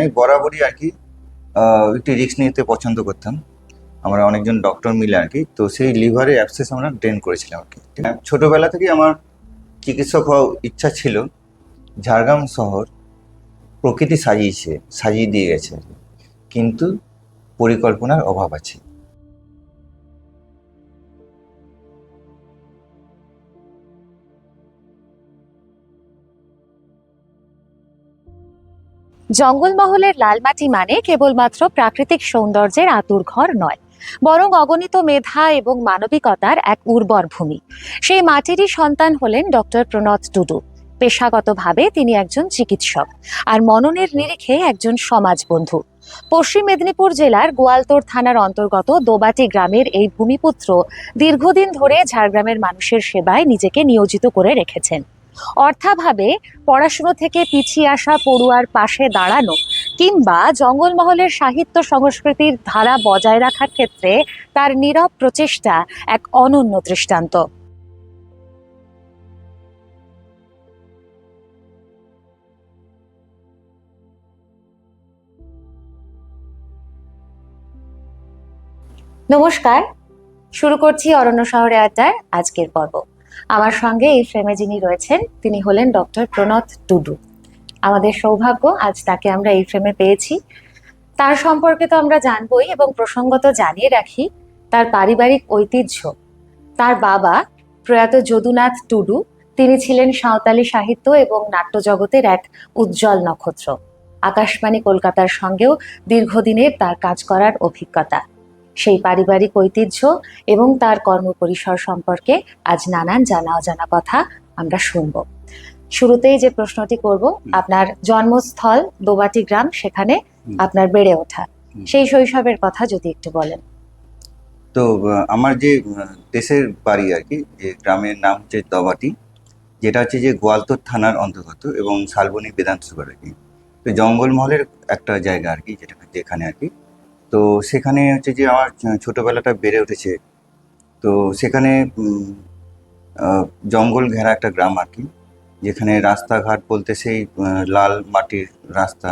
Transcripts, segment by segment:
আমি বরাবরই আর কি একটু রিস্ক নিতে পছন্দ করতাম। আমরা অনেকজন ডক্টর মিলে আর কি, তো সেই লিভারে অ্যাবসেস আমরা ড্রেন করেছিলাম আর কি। ছোটবেলা থেকে আমার চিকিৎসক হওয়ার ইচ্ছা ছিল। ঝাড়গ্রাম শহর প্রকৃতি সাজিয়ে দিয়ে গেছে, কিন্তু পরিকল্পনার অভাব আছে। জঙ্গলমহলের লালমাটি মানে কেবলমাত্র প্রাকৃতিক সৌন্দর্যের আঁতুড়ঘর নয়, বরং অগণিত মেধা এবং মানবিকতার এক উর্বর ভূমি। সেই মাটিরই সন্তান হলেন ডক্টর প্রণত টুডু। পেশাগতভাবে তিনি একজন চিকিৎসক, আর মননের নিরিখে একজন সমাজবন্ধু। পশ্চিম মেদিনীপুর জেলার গোয়ালতোড় থানার অন্তর্গত দোবাটি গ্রামের এই ভূমিপুত্র দীর্ঘদিন ধরে ঝাড়গ্রামের মানুষের সেবায় নিজেকে নিয়োজিত করে রেখেছেন। অর্থাভাবে পড়াশুনো থেকে পিছিয়ে আসা পড়ুয়ার পাশে দাঁড়ানো কিংবা জঙ্গলমহলের সাহিত্য সংস্কৃতির ধারা বজায় রাখার ক্ষেত্রে তার নীরব প্রচেষ্টা এক অনন্য দৃষ্টান্ত। নমস্কার, শুরু করছি অরণ্য শহরে আড্ডার আজকের পর্ব। আমার সঙ্গে এই ফ্রেমে যিনি রয়েছেন তিনি হলেন ডক্টর প্রণত টুডু। আমাদের সৌভাগ্য আজ তাকে আমরা এই ফ্রেমে পেয়েছি। তার সম্পর্কে তো আমরা জানবই, এবং প্রসঙ্গত জানিয়ে রাখি তার পারিবারিক ঐতিহ্য। তার বাবা প্রয়াত যদুনাথ টুডু, তিনি ছিলেন সাঁওতালি সাহিত্য এবং নাট্য জগতের এক উজ্জ্বল নক্ষত্র। আকাশবাণী কলকাতার সঙ্গেও দীর্ঘদিনের তার কাজ করার অভিজ্ঞতা। সেই পারিবারিক ঐতিহ্য এবং তার কর্মপরিসর সম্পর্কে আজ নানান জানা অজানা কথা আমরা শুনবো। শুরুতেই যে প্রশ্নটি করব, আপনার জন্মস্থল দোবাটি গ্রাম, সেখানে আপনার বেড়ে ওঠা, সেই শৈশবের কথা যদি একটু বলেন। তো আমার যে দেশের বাড়ি আর কি, যে গ্রামের নাম হচ্ছে দবাটি, যেটা হচ্ছে যে গোয়ালতোড় থানার অন্তর্গত এবং শালবনী বিধানসভা আর কি। তো জঙ্গলমহলের একটা জায়গা আর কি, যেখানে আর কি। তো সেখানে হচ্ছে যে আমার ছোটবেলাটা বেড়ে উঠেছে। তো সেখানে জঙ্গল ঘেরা একটা গ্রাম আর কি, যেখানে রাস্তাঘাট বলতে সেই লাল মাটির রাস্তা,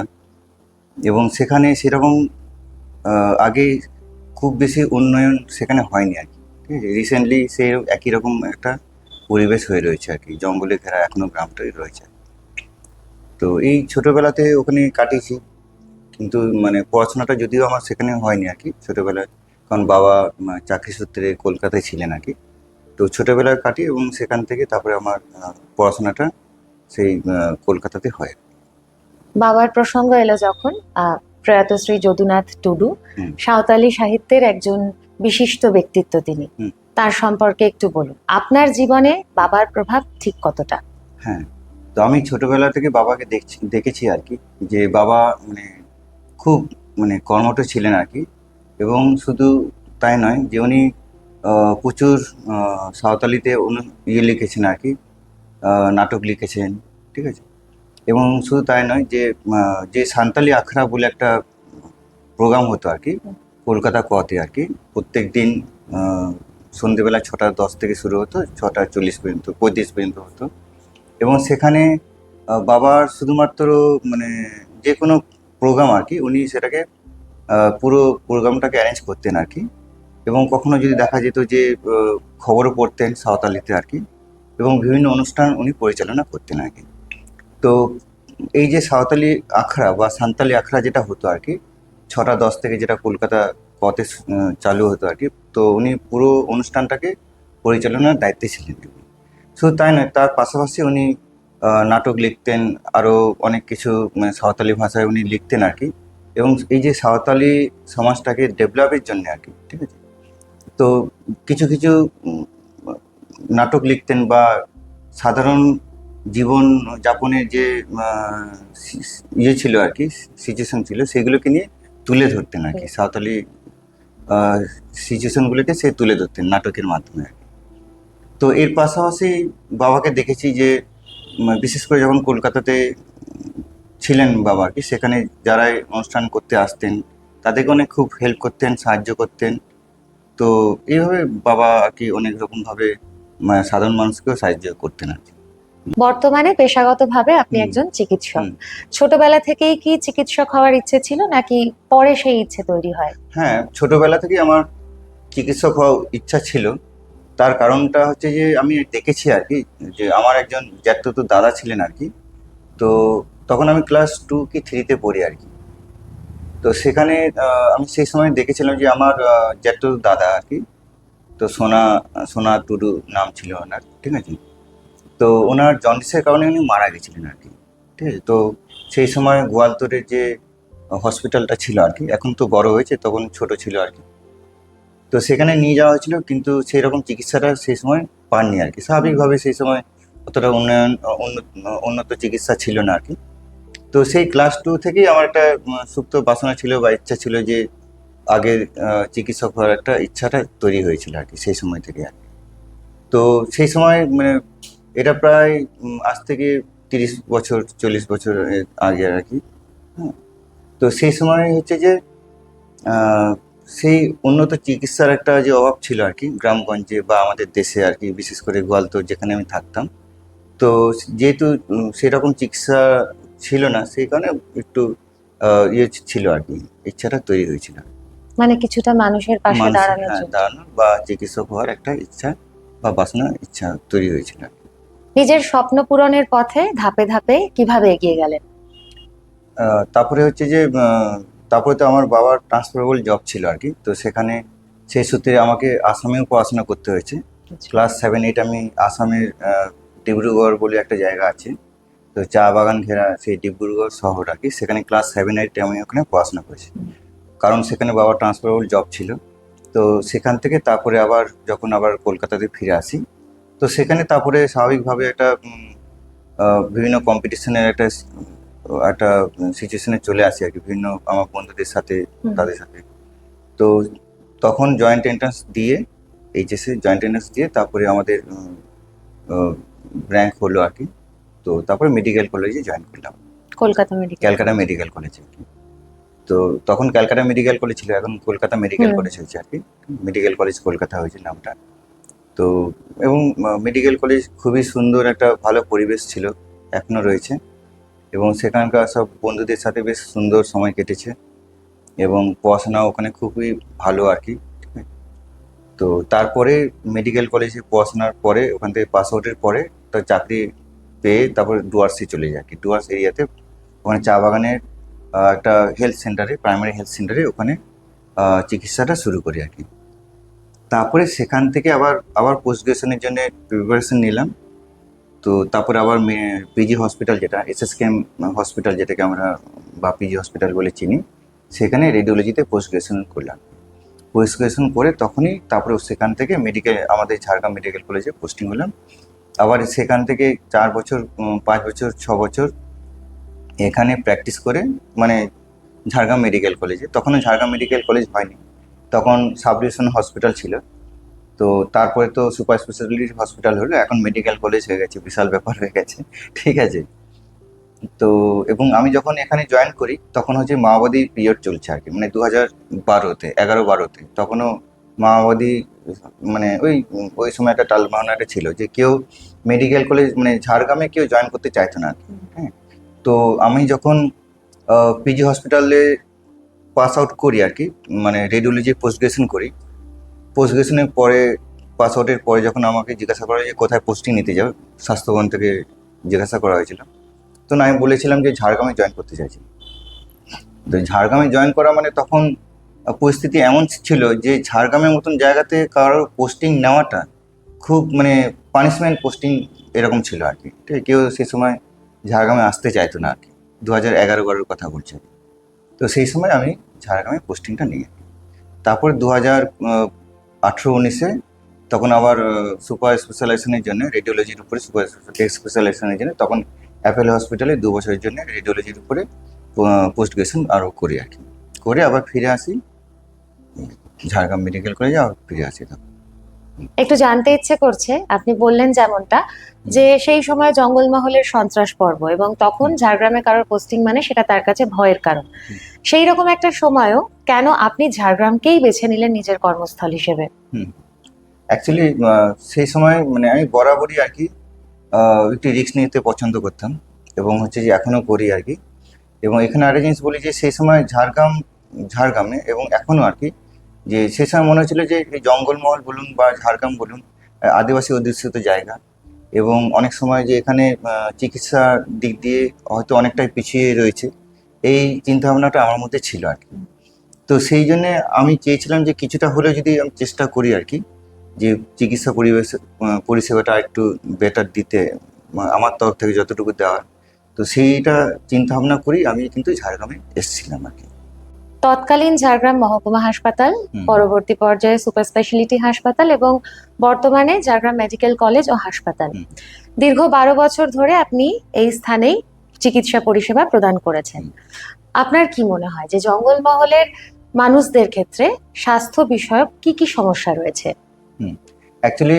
এবং সেখানে সেরকম আগে খুব বেশি উন্নয়ন সেখানে হয়নি আর কি। ঠিক আছে, রিসেন্টলি সে একই রকম একটা পরিবেশ হয়ে রয়েছে আর কি, জঙ্গলে ঘেরা এখনো গ্রামটাই রয়েছে। তো এই ছোটবেলাতে ওখানে কাটিয়েছি, কিন্তু মানে পড়াশোনাটা যদিও আমার সেখানে হয়নি আর কি ছোটবেলায়, কারণ বাবা চাকরি সূত্রে কলকাতায় ছিলেন আর কি। তো ছোটবেলায় কাটি এবং সেখান থেকে তারপরে আমার পড়াশোনাটা সেই কলকাতাতে হয়। বাবার প্রসঙ্গ এলো যখন, প্রয়াত শ্রী যদুনাথ টুডু সাঁওতালি সাহিত্যের একজন বিশিষ্ট ব্যক্তিত্ব তিনি। তার সম্পর্কে একটু বলুন, আপনার জীবনে বাবার প্রভাব ঠিক কতটা? হ্যাঁ, তো আমি ছোটবেলা থেকে বাবাকে দেখেছি আর কি, যে বাবা মানে খুব মানে কর্মঠ ছিলেন আর কি। এবং শুধু তাই নয়, যে উনি প্রচুর সাঁওতালিতে লিখেছেন আর কি, নাটক লিখেছেন। ঠিক আছে, এবং শুধু তাই নয়, যে যে সান্তালি আখড়া বলে একটা প্রোগ্রাম হতো আর কি কলকাতা কতে আর কি, প্রত্যেক দিন সন্ধেবেলা 6:10 থেকে শুরু হতো, 6:40 পর্যন্ত 35 পর্যন্ত হতো। এবং সেখানে বাবার শুধুমাত্র মানে যে কোনো প্রোগ্রাম আর কি, উনি সেটাকে পুরো প্রোগ্রামটাকে অ্যারেঞ্জ করতেন আর কি। এবং কখনো যদি দেখা যেত যে খবরও পড়তেন সাঁওতালিতে আর কি, এবং বিভিন্ন অনুষ্ঠান উনি পরিচালনা করতেন আর কি। তো এই যে সাঁওতালি আখড়া বা সান্তালি আখড়া যেটা হতো আর কি, 6:10 থেকে যেটা কলকাতা পথে চালু হতো আর কি, তো উনি পুরো অনুষ্ঠানটাকে পরিচালনার দায়িত্বে ছিলেন। শুধু তাই নয়, তার পাশাপাশি উনি নাটক লিখতেন, আরও অনেক কিছু মানে সাঁওতালি ভাষায় উনি লিখতেন আর কি। এবং এই যে সাঁওতালি সমাজটাকে ডেভেলপের জন্য আর কি, ঠিক আছে, তো কিছু কিছু নাটক লিখতেন, বা সাধারণ জীবন যাপনের যে ইয়ে ছিল আর কি, সিচুয়েশন ছিল, সেগুলোকে নিয়ে তুলে ধরতেন আর কি। সাঁওতালি সিচুয়েশনগুলোকে সে তুলে ধরতেন নাটকের মাধ্যমে আর কি। তো এর পাশাপাশি বাবাকে দেখেছি যে বিশেষ করে যখন কলকাতাতে ছিলেন বাবা আর কি, সেখানে যারা অনুষ্ঠান করতে আসতেন তাদেরকে অনেক খুব হেল্প করতেন, সাহায্য করতেন। তো এইভাবে বাবা আর কি অনেক রকমভাবে সাধারণ মানুষকেও সাহায্য করতেন আর কি। বর্তমানে পেশাগতভাবে আপনি হুম। একজন চিকিৎসক। হুম। ছোটবেলা থেকেই কি চিকিৎসক হওয়ার ইচ্ছে ছিল নাকি পরে সেই ইচ্ছে তৈরি হয়? হ্যাঁ, ছোটবেলা থেকেই আমার চিকিৎসক হওয়ার ইচ্ছা ছিল। তার কারণটা হচ্ছে যে আমি দেখেছি আর কি, যে আমার একজন জ্যাঠতো দাদা ছিলেন আর কি। তো তখন আমি ক্লাস 2 কি 3 তে পড়ি আর কি। তো সেখানে আমি সেই সময় দেখেছিলাম যে আমার জ্যাঠতো দাদা আর কি, তো সোনা টুডু নাম ছিল ওনার, ঠিক আছে? তো ওনার জন্ডিসের কারণে উনি মারা গেছিলেন আর কি, ঠিক আছে? তো সেই সময় গোয়ালতোড়ের যে হসপিটালটা ছিল আর কি, এখন তো বড় হয়েছে, তখন ছোট ছিল আর কি। তো সেখানে নিয়ে যাওয়া হয়েছিল, কিন্তু সেই রকম চিকিৎসাটা সেই সময় পাননি আর কি। স্বাভাবিকভাবে সেই সময় অতটা উন্নত চিকিৎসা ছিল না আর কি। তো সেই ক্লাস 2 থেকেই আমার একটা সুপ্ত বাসনা ছিল বা ইচ্ছা ছিল যে আগের চিকিৎসক হওয়ার একটা ইচ্ছাটা তৈরি হয়েছিল আর কি, সেই সময় থেকে আর কি। তো সেই সময় মানে এটা প্রায় আজ থেকে 30 বছর 40 বছর আগে আর কি। হ্যাঁ। তো সেই সময় হচ্ছে যে আহ, সেই উন্নত চিকিৎসার একটা যে অভাব ছিল আর কি গ্রামগঞ্জে বা আমাদের দেশে আর কি, বিশেষ করে গোয়ালতোড় যেখানে আমি থাকতাম। তো যেহেতু সেরকম চিকিৎসা ছিল না, সেই কারণে একটু ইয়ে ছিল আর কি, ইচ্ছাটা তৈরি হয়েছিল। মানে কিছুটা মানুষের পাশে মানুষের, দাঁড়ানোর হ্যাঁ, জন্য। দাঁড়ানো বা চিকিৎসক হওয়ার একটা ইচ্ছা বা বাসনা ইচ্ছা তৈরি হয়েছিল। নিজের স্বপ্ন পূরণের পথে ধাপে ধাপে কিভাবে এগিয়ে গেলেন? তারপরে হচ্ছে যে তারপরে তো আমার বাবার ট্রান্সফারেবল জব ছিল আর কি। তো সেখানে সেই সূত্রে আমাকে আসামেও পড়াশোনা করতে হয়েছে। ক্লাস 7-8 আমি আসামের ডিব্রুগড় বলে একটা জায়গা আছে, তো চা বাগান ঘেরা সেই ডিব্রুগড় শহর আর কি, সেখানে ক্লাস 7-8 আমি ওখানে পড়াশোনা করেছি। কারণ সেখানে বাবার ট্রান্সফারেবল জব ছিল। তো সেখান থেকে তারপরে আবার যখন আবার কলকাতাতে ফিরে আসি, তো সেখানে তারপরে স্বাভাবিকভাবে একটা বিভিন্ন কম্পিটিশনের একটা সিচুয়েশনে চলে আসি আর কি, বিভিন্ন আমার বন্ধুদের সাথে, হুম। তাদের সাথে। তো তখন জয়েন্ট এন্ট্রান্স দিয়ে, এইচএসে জয়েন্ট এন্ট্রান্স দিয়ে তারপরে আমাদের র্যাঙ্ক হলো আর কি। তো তারপরে মেডিকেল কলেজে জয়েন করলাম, Kolkata medical Calcutta college. Medical কলেজে আর কি। তো তখন ক্যালকাটা মেডিকেল কলেজ ছিল, এখন কলকাতা মেডিকেল হুম। কলেজ হয়েছে আর কি। মেডিকেল কলেজ কলকাতা হয়েছে নামটা। তো এবং মেডিকেল কলেজ খুবই সুন্দর, একটা ভালো পরিবেশ ছিল, এখনো রয়েছে। এবং সেখানকার সব বন্ধুদের সাথে বেশ সুন্দর সময় কেটেছে, এবং পড়াশোনা ওখানে খুবই ভালো আর কি। ঠিক আছে? তো তারপরে মেডিকেল কলেজে পড়াশোনার পরে ওখান থেকে পাস আউটের পরে তো চাকরি পেয়ে তারপরে ডুয়ার্সে চলে যায় আর কি, ডুয়ার্স এরিয়াতে। ওখানে চা বাগানের একটা হেলথ সেন্টারে, প্রাইমারি হেলথ সেন্টারে ওখানে চিকিৎসাটা শুরু করি আর কি। তারপরে সেখান থেকে আবার আবার পোস্ট গ্রাজুয়েশনের জন্য প্রিপারেশন নিলাম। তো তারপরে আবার পিজি হসপিটাল, যেটা এসএসকেএম হসপিটাল যেটাকে আমরা বা পিজি হসপিটাল বলে চিনি, সেখানে রেডিওলজিতে পোস্ট গ্রাজুয়েশন করলাম। পোস্ট গ্রাজুয়েশন করে তখনই তারপরে সেখান থেকে মেডিকেল, আমাদের ঝাড়গ্রাম মেডিকেল কলেজে পোস্টিং হলাম। আবার সেখান থেকে 4 বছর 5 বছর 6 বছর এখানে প্র্যাকটিস করে, মানে ঝাড়গ্রাম মেডিকেল কলেজে, তখনও ঝাড়গ্রাম মেডিকেল কলেজ হয়নি, তখন সাব ডিভিশন হসপিটাল ছিল। তো তারপরে তো সুপার স্পেশালিটি হসপিটাল হলো, এখন মেডিকেল কলেজ হয়ে গেছে, বিশাল ব্যাপার হয়ে গেছে, ঠিক আছে? তো এবং আমি যখন এখানে জয়েন করি তখন হচ্ছে মাওবাদী পিরিয়ড চলছে আর কি, মানে 2012-তে 11-12-তে তখনও মাওবাদী, মানে ওই সময় একটা টালবাহানাটা ছিল যে কেউ মেডিকেল কলেজ মানে ঝাড়গ্রামে কেউ জয়েন করতে চাইতো না আর কি। হ্যাঁ। তো আমি যখন পিজি হসপিটালে পাস আউট করি আর কি, মানে রেডিওলজি পোস্ট গ্রাজুয়েশন করি, পোস্ট গ্রাজুয়েশনের পরে পাস আউটের পরে যখন আমাকে জিজ্ঞাসা করা হয় যে কোথায় পোস্টিং নিতে যাবে, স্বাস্থ্যভবন থেকে জিজ্ঞাসা করা হয়েছিল। তো না, আমি বলেছিলাম যে ঝাড়গ্রামে জয়েন করতে চাইছি। তো ঝাড়গ্রামে জয়েন করা মানে তখন পরিস্থিতি এমন ছিল যে ঝাড়গ্রামের মতন জায়গাতে কারোর পোস্টিং নেওয়াটা খুব মানে পানিশমেন্ট পোস্টিং এরকম ছিল আর কি, ঠিক আছে? কেউ সে সময় ঝাড়গ্রামে আসতে চাইতো না আর কি, 2011-12 কথা বলছে। তো সেই সময় আমি ঝাড়গ্রামে পোস্টিংটা নিই। তারপর 2018-19-এ তখন আবার সুপার স্পেশালাইজেশনের জন্য রেডিওলজির উপরে সুপার স্পেশালাইজেশনের জন্য তখন অ্যাপেলো হসপিটালে 2 বছরের জন্য রেডিওলজির উপরে পোস্ট গ্রাজুয়েশন আরও করি আর কি। করে আবার ফিরে আসি ঝাড়গ্রাম মেডিকেল কলেজে, আবার ফিরে আসি তখন। একটু জানতে ইচ্ছে করছে, আপনি বললেন যেমনটা যে সেই সময় জঙ্গলমহলের সন্ত্রাস পর্ব এবং তখন হুম। ঝাড়গ্রামে কারোর পোস্টিং মানে সেটা তার কাছে ভয়ের কারণ। হুম। সেই রকম একটা সময়ও কেন আপনি ঝাড়গ্রামকেই বেছে নিলেন নিজের কর্মস্থল হিসেবে? হুম। অ্যাকচুয়ালি সেই সময় মানে আমি বরাবরই আর কি একটু রিস্ক নিতে পছন্দ করতাম এবং হচ্ছে যে এখনও করি আর কি। এবং এখানে আরেকটা জিনিস বলি যে সেই সময় ঝাড়গ্রামে এবং এখনও আর কি, যে সে সময় মনে হচ্ছিল যে এই জঙ্গলমহল বলুন বা ঝাড়গ্রাম বলুন, আদিবাসী অধ্যুষিত জায়গা এবং অনেক সময় যে এখানে চিকিৎসার দিক দিয়ে হয়তো অনেকটাই পিছিয়ে রয়েছে, এই চিন্তাভাবনাটা আমার মধ্যে ছিল আর কি। তো সেই জন্যে আমি চেয়েছিলাম যে কিছুটা হলেও যদি আমি চেষ্টা করি আর কি, যে চিকিৎসা পরিষেবাটা একটু বেটার দিতে, আমার তরফ থেকে যতটুকু দেওয়ার। তো সেইটা চিন্তা ভাবনা করি আমি কিন্তু ঝাড়গ্রামে এসেছিলাম আর কি। তৎকালীন ঝাড়গ্রাম মহকুমা হাসপাতাল, হুম। পরবর্তী পর্যায়ে সুপার স্পেশালিটি হাসপাতাল এবং বর্তমানে ঝাড়গ্রাম মেডিকেল কলেজ ও হাসপাতাল। হুম। দীর্ঘ 12 বছর ধরে আপনি এই স্থানেই চিকিৎসা পরিষেবা প্রদান করেছেন। আপনার কি মনে হয় যে জঙ্গলমহলের মানুষদের ক্ষেত্রে স্বাস্থ্য বিষয়ক কি কি সমস্যা রয়েছে? অ্যাকচুয়ালি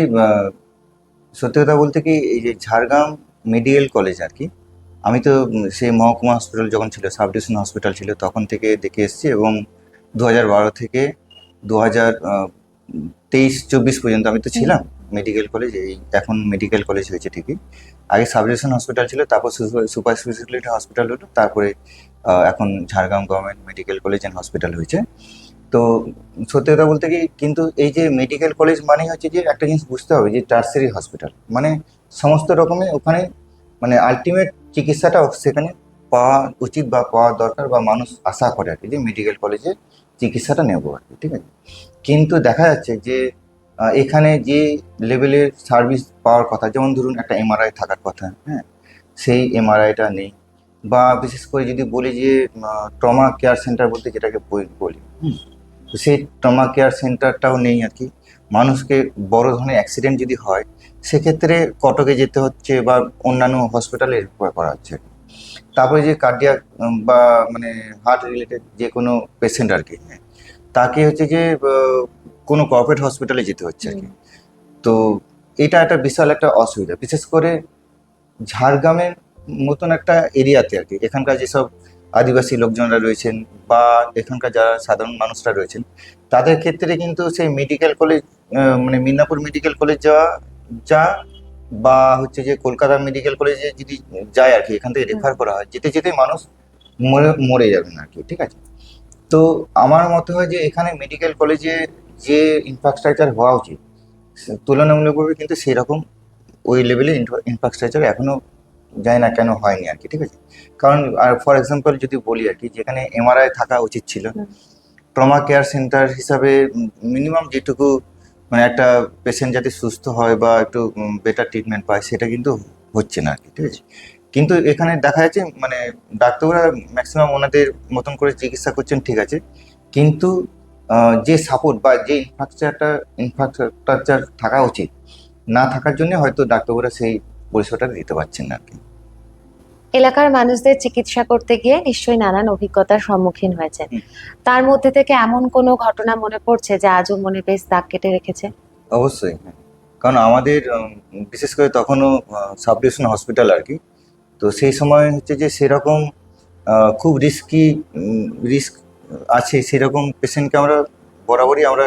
সত্যি কথা বলতে কি, এই যে ঝাড়গ্রাম মেডিকেল কলেজ আর কি, আমি তো সেই মহকুমা হসপিটাল যখন ছিল, সাব ডিভিশন হসপিটাল ছিল, তখন থেকে দেখে এসেছি এবং 2012 থেকে 2023-24 পর্যন্ত আমি তো ছিলাম মেডিকেল কলেজ। এই এখন মেডিকেল কলেজ হয়েছে ঠিকই, আগে সাব ডিভিশন হসপিটাল ছিল, তারপর সুপার স্পেশালিটি হসপিটাল হলো, তারপরে এখন Jhargram government medical college and hospital হয়েছে। তো সত্যি কথা বলতে কি, কিন্তু এই যে মেডিকেল কলেজ মানেই হচ্ছে যে একটা জিনিস বুঝতে হবে যে টার্সারি হসপিটাল, মানে সমস্ত রকমের ওখানে মানে আলটিমেট চিকিৎসাটা সেখানে পাওয়া উচিত বা পাওয়া দরকার, বা মানুষ আশা করে আর কি যে মেডিকেল কলেজে চিকিৎসাটা নেবো আর কি, ঠিক আছে। কিন্তু দেখা যাচ্ছে যে এখানে যে লেভেলের সার্ভিস পাওয়ার কথা, যেমন ধরুন একটা এমআরআই থাকার কথা, হ্যাঁ, সেই এমআরআইটা নেই। বা বিশেষ করে যদি বলি যে ট্রমা কেয়ার সেন্টার বলতে যেটাকে বলি, তো সেই ট্রমা কেয়ার সেন্টারটাও নেই আর কি। মানুষকে বড় ধরনের অ্যাক্সিডেন্ট যদি হয়, সেক্ষেত্রে কটকে যেতে হচ্ছে বা অন্যান্য হসপিটালে রেফার করা হচ্ছে। তারপরে যে কার্ডিয়াক বা মানে হার্ট রিলেটেড যে কোনো পেশেন্ট আর কি, হ্যাঁ, তাকে হচ্ছে যে কোনো কর্পোরেট হসপিটালে যেতে হচ্ছে আর কি। তো এটা একটা বিশাল একটা অসুবিধা, বিশেষ করে ঝাড়গ্রামের মতন একটা এরিয়াতে আর কি। এখানকার যেসব আদিবাসী লোকজনরা রয়েছেন বা এখানকার যারা সাধারণ মানুষরা রয়েছেন, তাদের ক্ষেত্রে কিন্তু সেই মেডিকেল কলেজ, মানে মিদনাপুর মেডিকেল কলেজ যা বা হচ্ছে যে কলকাতা মেডিকেল কলেজে যদি যায় আর কি, এখান থেকে রেফার করা হয়, যেতে যেতে মানুষ মরে যাবেন আর কি, ঠিক আছে। তো আমার মতে হয় যে এখানে মেডিকেল কলেজে যে ইনফ্রাস্ট্রাকচার হওয়া উচিত, তুলনামূলকভাবে কিন্তু সেরকম ওই লেভেলে ইনফ্রাস্ট্রাকচার এখনো জানি না কেন হয়নি আর কি, ঠিক আছে। কারণ আর ফর এক্সাম্পল যদি বলি আর কি, যেখানে এমআরআই থাকা উচিত ছিল, ট্রমা কেয়ার সেন্টার হিসাবে মিনিমাম যেটুকু মানে একটা পেশেন্ট যাতে সুস্থ হয় বা একটু বেটার ট্রিটমেন্ট পায়, সেটা কিন্তু হচ্ছে না আর কি, ঠিক আছে। কিন্তু এখানে দেখা যাচ্ছে মানে ডাক্তাররা ম্যাক্সিমাম ওনাদের মতন করে চিকিৎসা করছেন, ঠিক আছে, কিন্তু যে সাপোর্ট বা যে ইনফ্রাস্ট্রাকচার থাকা উচিত, না থাকার জন্য হয়তো ডাক্তাররা সেই পরিষেবাটা দিতে পারছেন না আর কি। এলাকার মানুষদের চিকিৎসা করতে গিয়ে নিশ্চয়ই নানান অভিজ্ঞতার সম্মুখীন হয়েছেন। তার মধ্যে থেকে এমন কোনো ঘটনা মনে পড়ছে যা আজও মনে বেশ দাগ কেটে রেখেছে? অবশ্যই, হ্যাঁ। কারণ আমাদের বিশেষ করে তখনও সাব ডিভিশন হসপিটাল আর কি। তো সেই সময় হচ্ছে যে সেরকম খুব রিস্ক আছে, সেরকম পেশেন্টকে আমরা বরাবরই আমরা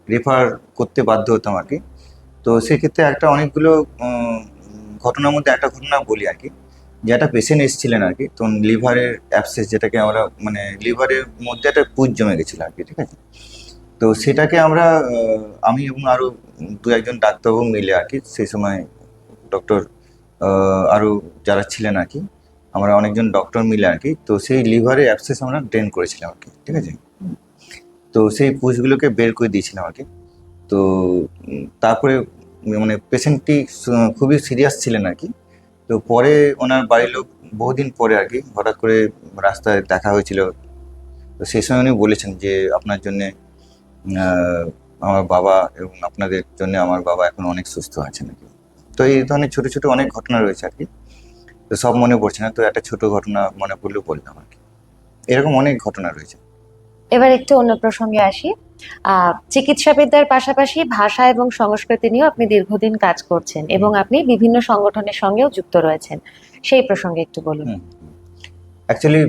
রেফার করতে বাধ্য হতাম আর কি। তো সেক্ষেত্রে একটা অনেকগুলো ঘটনার মধ্যে একটা ঘটনা বলি আর কি, যে একটা পেশেন্ট এসেছিলেন আর কি। তো লিভারের অ্যাবসেস, যেটাকে আমরা মানে লিভারের মধ্যে একটা পুঁজ জমে গেছিলো আর কি, ঠিক আছে। তো সেটাকে আমরা আমি এবং আরও দু একজন ডাক্তারবাবু মিলে আর কি, সেই সময় ডক্টর আরও যারা ছিলেন আর কি, আমরা অনেকজন ডক্টর মিলে আর কি, তো সেই লিভারে অ্যাবসেস আমরা ড্রেন করেছিলাম আর কি, ঠিক আছে। তো সেই পুঁজগুলোকে বের করে দিয়েছিলাম আর কি। তো তারপরে মানে পেশেন্টটি খুবই সিরিয়াস ছিলেন আর কি। তো পরে ওনার বাড়ির লোক বহুদিন পরে আর কি হঠাৎ করে রাস্তায় দেখা হয়েছিল। তো সেই সময় উনি বলেছেন যে আপনার জন্যে আমার বাবা এবং আপনাদের জন্য আমার বাবা এখন অনেক সুস্থ আছেন আর কি। তো এই ধরনের ছোট ছোট অনেক ঘটনা রয়েছে আর কি। তো সব মনে পড়ছে না, তো একটা ছোট ঘটনা মনে পড়লেও বললাম আর কি। এরকম অনেক ঘটনা রয়েছে। এবার একটু অন্য প্রসঙ্গে আসি। চিকিৎসাবিদ্যার পাশাপাশি ভাষা এবং সংস্কৃতি নিয়েও আপনি দীর্ঘদিন কাজ করছেন এবং আপনি বিভিন্ন সংগঠনের সঙ্গেও যুক্ত রয়েছেন, সেই প্রসঙ্গে একটু বলুন। অ্যাকচুয়ালি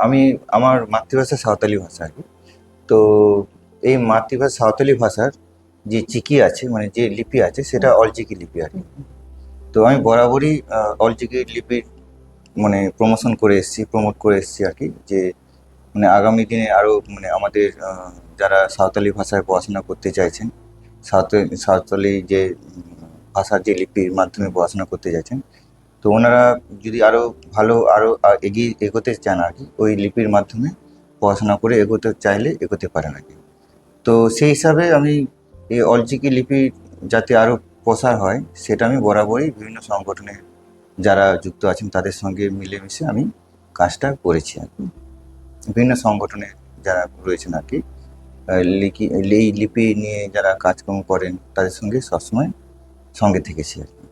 আমি আমার মাতৃভাষা সাঁওতালি ভাষা আর কি। তো এই মাতৃভাষা সাঁওতালি ভাষার যে চিকি আছে, মানে যে লিপি আছে, সেটা অলচিকি লিপি আর কি। তো আমি বরাবরই অলচিকি লিপির মানে প্রমোট করে এসেছি আর কি, যে মানে আগামী দিনে আরও মানে আমাদের যারা সাঁওতালি ভাষায় পড়াশোনা করতে চাইছেন, সাঁওতালি যে ভাষার যে লিপির মাধ্যমে পড়াশোনা করতে চাইছেন, তো ওনারা যদি আরও ভালো আরও এগিয়ে এগোতে চান আর কি, ওই লিপির মাধ্যমে পড়াশোনা করে এগোতে চাইলে এগোতে পারেন আর কি। তো সেই হিসাবে আমি এই অলচিকি লিপি যাতে আরও প্রসার হয়, সেটা আমি বরাবরই বিভিন্ন সংগঠনে যারা যুক্ত আছেন তাদের সঙ্গে মিলেমিশে আমি কাজটা করেছি আর কি। বিভিন্ন সংগঠনে যারা রয়েছেন আর কি, এই লিপি নিয়ে যারা কাজকর্ম করেন তাদের সঙ্গে সবসময় সঙ্গে থেকেছি আর কি।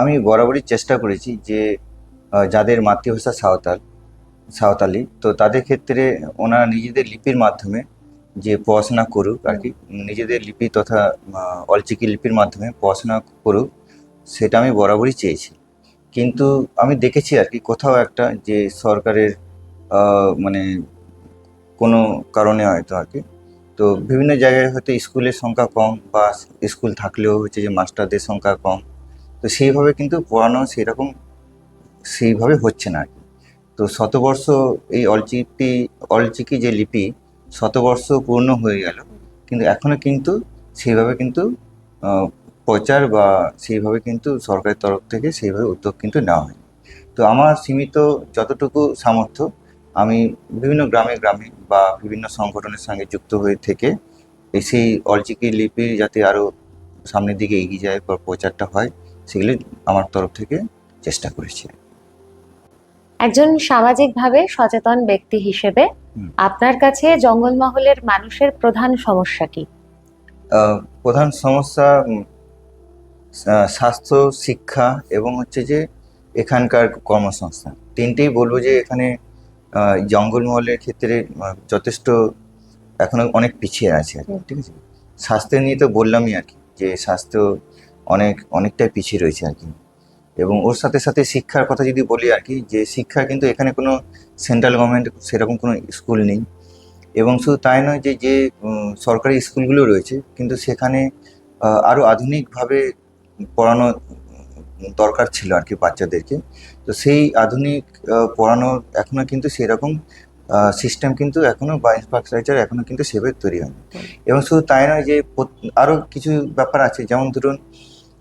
আমি বরাবরই চেষ্টা করেছি যে যাদের মাতৃভাষা সাঁওতালি, তো তাদের ক্ষেত্রে ওনারা নিজেদের লিপির মাধ্যমে যে পড়াশোনা করুক আর কি, নিজেদের লিপি তথা অলচিকি লিপির মাধ্যমে পড়াশোনা করুক, সেটা আমি বরাবরই চেয়েছি। কিন্তু আমি দেখেছি আর কি কোথাও একটা যে সরকারের মানে কোনো কারণে হয়তো আর কি, তো বিভিন্ন জায়গায় হয়তো স্কুলের সংখ্যা কম, বা স্কুল থাকলেও হচ্ছে যে মাস্টারদের সংখ্যা কম, তো সেইভাবে কিন্তু পড়ানো সেইভাবে হচ্ছে না আর কি। তো শতবর্ষ এই অলচিকি যে লিপি শতবর্ষ পূর্ণ হয়ে গেল, কিন্তু এখনো কিন্তু সেইভাবে কিন্তু আহ, প্রচার বা সেইভাবে কিন্তু সরকারের তরফ থেকে সেইভাবে উদ্যোগ কিন্তু নেওয়া হয়নি। তো আমার সীমিত যতটুকু সামর্থ্য, আমি বিভিন্ন গ্রামে গ্রামে বা বিভিন্ন সংগঠনের সঙ্গে যুক্ত হয়ে থেকে সেই অলচিকি লিপি যাতে আরও সামনের দিকে এগিয়ে যায় বা প্রচারটা হয়, সেগুলি আমার তরফ থেকে চেষ্টা করেছি। একজন সামাজিকভাবে সচেতন ব্যক্তি হিসেবে হুম। আপনার কাছে জঙ্গলমহলের মানুষের প্রধান সমস্যা কি? প্রধান সমস্যা স্বাস্থ্য, শিক্ষা এবং হচ্ছে যে এখানকার কর্মসংস্থান, তিনটেই বলবো যে এখানে জঙ্গলমহলের ক্ষেত্রে যথেষ্ট এখনো অনেক পিছিয়ে আছে আর কি, ঠিক আছে। স্বাস্থ্য নিয়ে তো বললামই আর কি, যে স্বাস্থ্য অনেকটাই পিছিয়ে রয়েছে আর কি। এবং ওর সাথে সাথে শিক্ষার কথা যদি বলি আর কি, যে শিক্ষা কিন্তু এখানে কোনো সেন্ট্রাল গভর্নমেন্ট সেরকম কোনো স্কুল নেই। এবং শুধু তাই নয়, যে যে সরকারি স্কুলগুলো রয়েছে কিন্তু সেখানে আরও আধুনিকভাবে পড়ানো দরকার ছিল আর কি বাচ্চাদেরকে। তো সেই আধুনিক পড়ানোর এখনো কিন্তু সেরকম সিস্টেম কিন্তু এখনো বা ইনফ্রাস্ট্রাকচার এখনো কিন্তু সেভাবে তৈরি হয়নি। এবং শুধু তাই নয়, যে আরও কিছু ব্যাপার আছে, যেমন ধরুন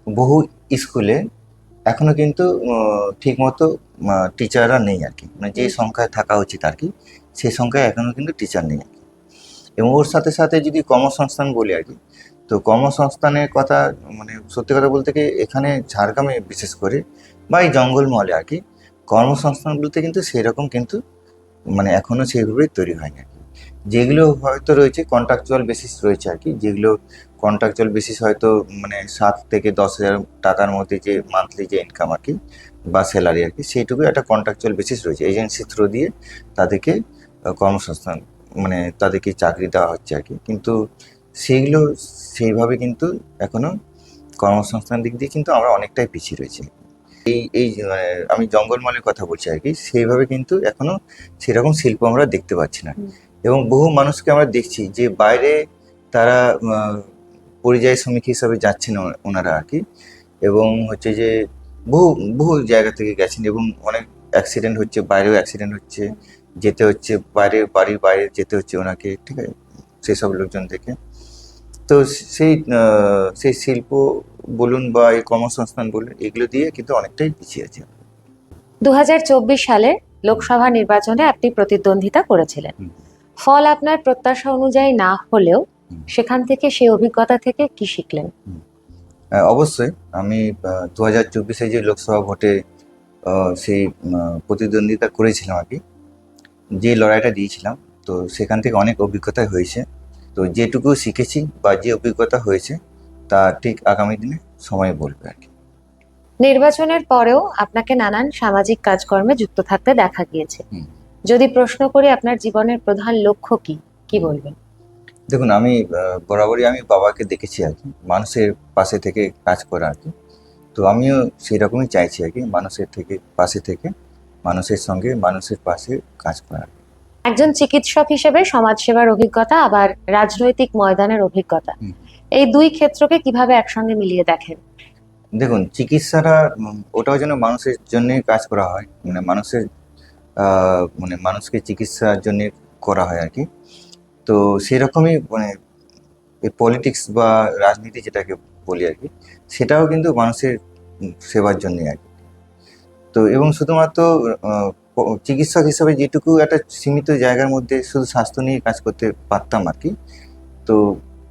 বহু স্কুলে এখনো কিন্তু ঠিকমতো টিচাররা নেই আর কি, মানে যে সংখ্যায় থাকা উচিত আর কি, সেই সংখ্যায় এখনো কিন্তু টিচার নেই আর কি। এবং ওর সাথে সাথে যদি কর্মসংস্থান বলি আর কি, তো কর্মসংস্থানের কথা মানে সত্যি কথা বলতে কি, এখানে ঝাড়গ্রামে বিশেষ করে বা এই জঙ্গলমহলে আর কি, কর্মসংস্থান বলতে কিন্তু সেরকম কিন্তু মানে এখনো সেইভাবেই তৈরি হয়নি আর কি। যেগুলো হয়তো রয়েছে কন্ট্রাকচুয়াল বেসিস রয়েছে আর কি, যেগুলো কন্ট্রাকচুয়াল বেসিস হয়তো মানে 7 থেকে 10 হাজার টাকার মধ্যে যে মান্থলি যে ইনকাম আর কি বা স্যালারি আর কি, সেইটুকু একটা কন্ট্রাকচুয়াল বেসিস রয়েছে, এজেন্সি থ্রু দিয়ে তাদেরকে কর্মসংস্থান মানে তাদেরকে চাকরি দেওয়া হচ্ছে আর কি। কিন্তু সেইগুলো সেইভাবে কিন্তু এখনো কর্মসংস্থান দিক দিয়ে কিন্তু আমরা অনেকটাই পিছিয়ে রয়েছি। এই যে, আমি জঙ্গলমহলের কথা বলছি আর কি, সেইভাবে কিন্তু এখনো সেরকম শিল্প আমরা দেখতে পাচ্ছি না। এবং বহু মানুষকে আমরা দেখছি যে বাইরে তারা পরিযায়ী শ্রমিক হিসাবে যাচ্ছেন ওনারা আর কি, এবং হচ্ছে যে বহু বহু জায়গা থেকে গেছেন, এবং অনেক অ্যাক্সিডেন্ট হচ্ছে, বাইরেও অ্যাক্সিডেন্ট হচ্ছে, যেতে হচ্ছে বাড়ির বাইরে যেতে হচ্ছে ওনাকে, ঠিক আছে, সেসব লোকজন দেখে। তো সেই শিল্প বলুন বা এই কর্মসংস্থান বলুন, এগুলো দিয়ে কিন্তু অনেকটাই পিছিয়ে আছে। 2024 সালের লোকসভা নির্বাচনে আপনি প্রতিদ্বন্দ্বিতা করেছিলেন। হুম। ফল আপনার প্রত্যাশা অনুযায়ী না হলেও সেখান থেকে সেই অভিজ্ঞতা থেকে কি শিখলেন? অবশ্যই আমি 2024-এ যে লোকসভা ভোটে সেই প্রতিদ্বন্দ্বিতা করেছিলাম আর কি, যে লড়াইটা দিয়েছিলাম, তো সেখান থেকে অনেক অভিজ্ঞতা হয়েছে। তো যেটুকু শিখেছি বা যে অভিজ্ঞতা হয়েছে তা ঠিক আগামী দিনে সময় বলবে আর কি। নির্বাচনের পরেও আপনাকে নানান সামাজিক কাজকর্মে যুক্ত থাকতে দেখা গিয়েছে। হুম। যদি প্রশ্ন করি আপনার জীবনের প্রধান লক্ষ্য কি বলবেন? দেখুন, আমি বরাবরই আমি বাবাকে দেখেছি আর কি, মানুষের পাশে থেকে কাজ করা আর কি। তো আমিও সেরকমই চাইছি আর কি, পাশে থেকে মানুষের সঙ্গে মানুষের পাশে কাজ করা। একজন চিকিৎসক হিসেবে সমাজসেবার অভিজ্ঞতা আবার রাজনৈতিক ময়দানের অভিজ্ঞতা, হুম। এই দুই ক্ষেত্রকে কিভাবে একসঙ্গে মিলিয়ে দেখেন? দেখুন, চিকিৎসাটা ওটাও যেন মানুষের জন্য কাজ করা হয়, মানে মানুষের মানে মানুষকে চিকিৎসার জন্য করা হয় আর কি। তো সেরকমই মানে এই পলিটিক্স বা রাজনীতি যেটাকে বলি আর কি, সেটাও কিন্তু মানুষের সেবার জন্যই আর কি। তো এবং শুধুমাত্র চিকিৎসক হিসাবে যেটুকু একটা সীমিত জায়গার মধ্যে শুধু স্বাস্থ্য নিয়ে কাজ করতে পারতাম আর কি, তো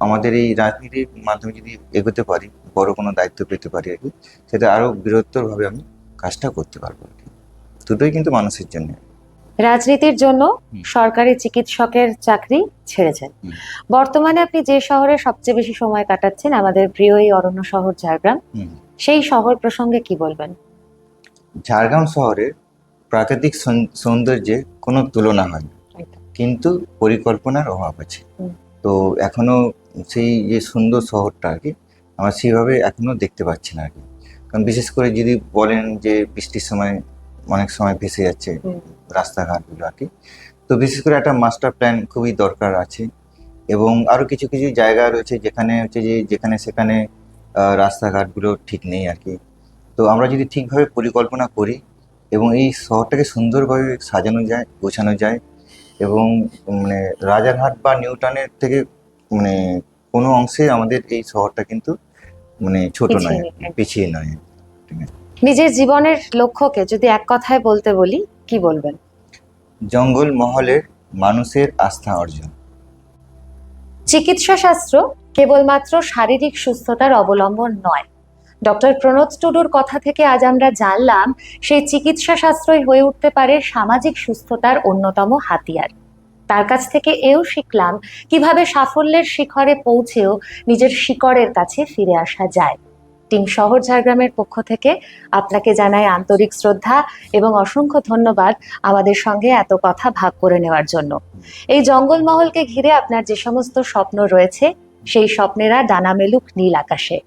আমাদের এই রাজনীতির মাধ্যমে যদি এগোতে পারি, বড় কোনো দায়িত্ব পেতে পারি আর কি, সেটা আরো বৃহত্তরভাবে আমি কাজটা করতে পারবো আর কি। দুটোই কিন্তু মানুষের জন্য। রাজনীতির জন্য হুম। সরকারি চিকিৎসকের চাকরি ছেড়েছেন। হুম। বর্তমানে আপনি যে শহরে সবচেয়ে বেশি সময় কাটাচ্ছেন, আমাদের প্রিয় এই অরণ্য শহর ঝাড়গ্রাম, হুম। সেই শহর প্রসঙ্গে কি বলবেন? ঝাড়গ্রাম শহরের প্রাকৃতিক সৌন্দর্যে কোনো তুলনা হয় না, কিন্তু পরিকল্পনার অভাব আছে। হুম। তো এখনো সেই যে সুন্দর শহরটা আর কি আমরা সেইভাবে এখনো দেখতে পাচ্ছি না আর কি। কারণ বিশেষ করে যদি বলেন যে বৃষ্টির সময় অনেক সময় ভেসে যাচ্ছে হুম। রাস্তাঘাটগুলো আর কি। তো বিশেষ করে একটা মাস্টার প্ল্যান খুবই দরকার আছে, এবং আরো কিছু কিছু জায়গা রয়েছে যেখানে হচ্ছে যে যেখানে সেখানে রাস্তাঘাটগুলো ঠিক নেই আর কি। তো আমরা যদি ঠিকভাবে পরিকল্পনা করি এবং এই শহরটাকে সুন্দরভাবে সাজানো যায়, গোছানো যায়, এবং মানে রাজারহাট বা নিউটাউনের থেকে মানে কোনো অংশে আমাদের এই শহরটা কিন্তু মানে ছোট পিছিয়ে নয়, নেই। পিছিয়ে নয়। ঠিক আছে? নিজের জীবনের লক্ষ্যকে যদি এক কথায় বলতে বলি, কি বলবেন? জঙ্গল মহলের মানুষের আস্থা অর্জন। চিকিৎসা শাস্ত্র কেবলমাত্র শারীরিক সুস্থতার অবলম্বন নয়। ডক্টর প্রণত টুডুর কথা থেকে আজ আমরা জানলাম সেই চিকিৎসা শাস্ত্রই হয়ে উঠতে পারে সামাজিক সুস্থতার অন্যতম হাতিয়ার। তার কাছ থেকে এও শিখলাম কিভাবে সাফল্যের শিখরে পৌঁছেও নিজের শিকড়ের কাছে ফিরে আসা যায়। টিম শহর ঝাড়গ্রামের পক্ষ থেকে আপনাকে জানাই আন্তরিক শ্রদ্ধা এবং অসংখ্য ধন্যবাদ আমাদের সঙ্গে এত কথা ভাগ করে নেওয়ার জন্য। এই জঙ্গলমহলকে ঘিরে আপনার যে সমস্ত স্বপ্ন রয়েছে, সেই স্বপ্নেরা ডানা মেলুক নীল আকাশে।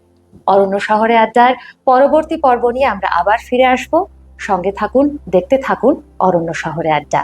অরণ্য শহরে আড্ডার পরবর্তী পর্ব নিয়ে আমরা আবার ফিরে আসব। সঙ্গে থাকুন, দেখতে থাকুন অরণ্য শহরে আড্ডা।